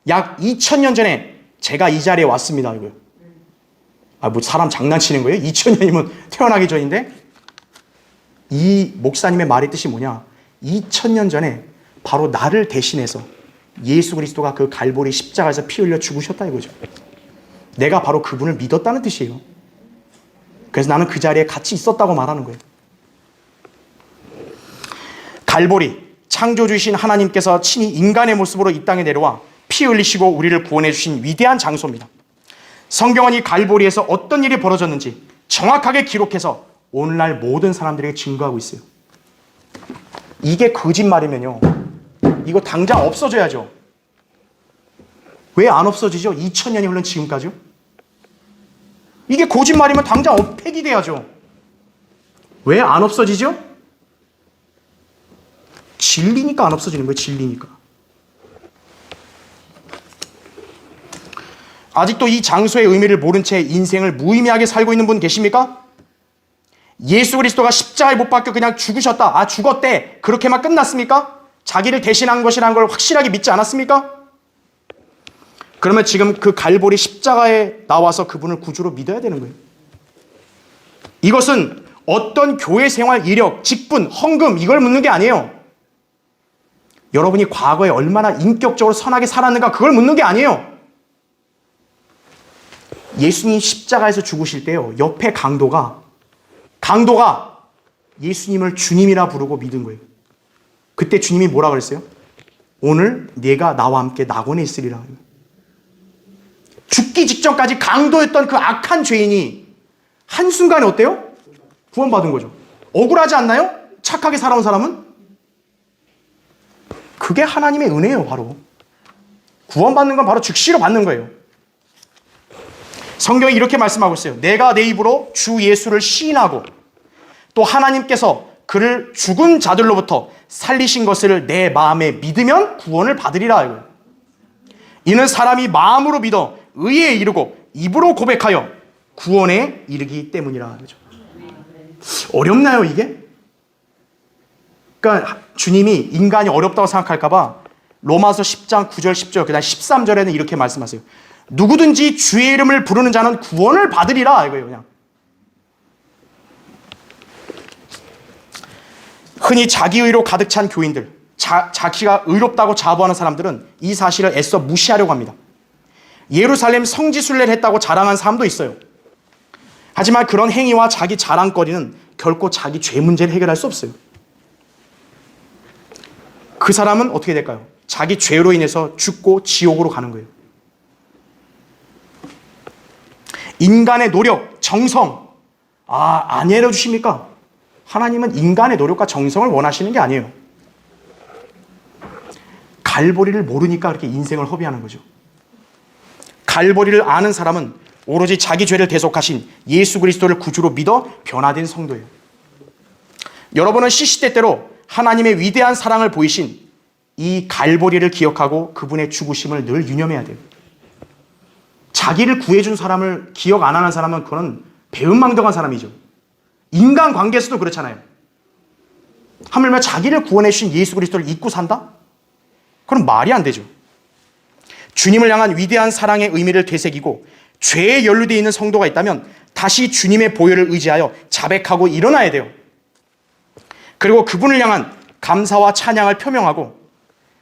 Speaker 1: 약 2000년 전에 제가 이 자리에 왔습니다. 이거요. 뭐 사람 장난치는 거예요? 2000년이면 태어나기 전인데? 이 목사님의 말의 뜻이 뭐냐? 2000년 전에 바로 나를 대신해서 예수 그리스도가 그 갈보리 십자가에서 피 흘려 죽으셨다 이거죠. 내가 바로 그분을 믿었다는 뜻이에요. 그래서 나는 그 자리에 같이 있었다고 말하는 거예요. 갈보리, 창조주이신 하나님께서 친히 인간의 모습으로 이 땅에 내려와 피 흘리시고 우리를 구원해 주신 위대한 장소입니다. 성경은 이 갈보리에서 어떤 일이 벌어졌는지 정확하게 기록해서 오늘날 모든 사람들에게 증거하고 있어요. 이게 거짓말이면요, 이거 당장 없어져야죠. 왜 안 없어지죠? 2000년이 흘른 지금까지요? 이게 거짓말이면 당장 폐기돼야죠. 왜 안 없어지죠? 진리니까 안 없어지는 거예요. 진리니까. 아직도 이 장소의 의미를 모른 채 인생을 무의미하게 살고 있는 분 계십니까? 예수 그리스도가 십자가에 못 박혀 그냥 죽으셨다. 죽었대. 그렇게만 끝났습니까? 자기를 대신한 것이라는 걸 확실하게 믿지 않았습니까? 그러면 지금 그 갈보리 십자가에 나와서 그분을 구주로 믿어야 되는 거예요. 이것은 어떤 교회 생활 이력, 직분, 헌금 이걸 묻는 게 아니에요. 여러분이 과거에 얼마나 인격적으로 선하게 살았는가 그걸 묻는 게 아니에요. 예수님 십자가에서 죽으실 때요, 옆에 강도가 예수님을 주님이라 부르고 믿은 거예요. 그때 주님이 뭐라 그랬어요? 오늘 네가 나와 함께 낙원에 있으리라. 죽기 직전까지 강도였던 그 악한 죄인이 한순간에 어때요? 구원받은 거죠. 억울하지 않나요? 착하게 살아온 사람은? 그게 하나님의 은혜예요. 바로 구원받는 건 바로 즉시로 받는 거예요. 성경이 이렇게 말씀하고 있어요. 내가 내 입으로 주 예수를 시인하고 또 하나님께서 그를 죽은 자들로부터 살리신 것을 내 마음에 믿으면 구원을 받으리라. 이는 사람이 마음으로 믿어 의에 이르고 입으로 고백하여 구원에 이르기 때문이라. 어렵나요 이게? 그러니까 주님이 인간이 어렵다고 생각할까 봐 로마서 10장 9절 10절 그다음 13절에는 이렇게 말씀하세요. 누구든지 주의 이름을 부르는 자는 구원을 받으리라 이거예요. 그냥 흔히 자기의로 가득 찬 교인들, 자기가 의롭다고 자부하는 사람들은 이 사실을 애써 무시하려고 합니다. 예루살렘 성지순례를 했다고 자랑한 사람도 있어요. 하지만 그런 행위와 자기 자랑거리는 결코 자기 죄 문제를 해결할 수 없어요. 그 사람은 어떻게 될까요? 자기 죄로 인해서 죽고 지옥으로 가는 거예요. 인간의 노력, 정성, 안 열어주십니까? 하나님은 인간의 노력과 정성을 원하시는 게 아니에요. 갈보리를 모르니까 그렇게 인생을 허비하는 거죠. 갈보리를 아는 사람은 오로지 자기 죄를 대속하신 예수 그리스도를 구주로 믿어 변화된 성도예요. 여러분은 시시때때로 하나님의 위대한 사랑을 보이신 이 갈보리를 기억하고 그분의 죽으심을 늘 유념해야 돼요. 자기를 구해준 사람을 기억 안 하는 사람은 그건 배은망덕한 사람이죠. 인간관계에서도 그렇잖아요. 하물며 자기를 구원해 주신 예수 그리스도를 잊고 산다? 그럼 말이 안 되죠. 주님을 향한 위대한 사랑의 의미를 되새기고 죄에 연루되어 있는 성도가 있다면 다시 주님의 보혈을 의지하여 자백하고 일어나야 돼요. 그리고 그분을 향한 감사와 찬양을 표명하고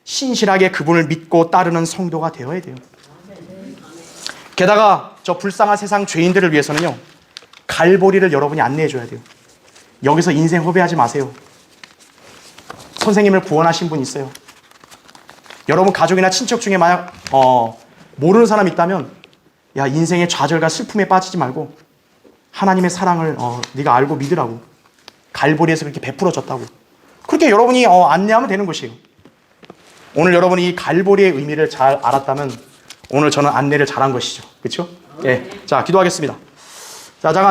Speaker 1: 신실하게 그분을 믿고 따르는 성도가 되어야 돼요. 게다가 저 불쌍한 세상 죄인들을 위해서는요, 갈보리를 여러분이 안내해 줘야 돼요. 여기서 인생 허비하지 마세요. 선생님을 구원하신 분 있어요. 여러분 가족이나 친척 중에 만약 모르는 사람 있다면, 야, 인생의 좌절과 슬픔에 빠지지 말고 하나님의 사랑을 네가 알고 믿으라고. 갈보리에서 그렇게 베풀어졌다고. 그렇게 여러분이 안내하면 되는 것이에요. 오늘 여러분이 이 갈보리의 의미를 잘 알았다면 오늘 저는 안내를 잘한 것이죠. 그렇죠? 예. 자, 기도하겠습니다. 자, 잠깐.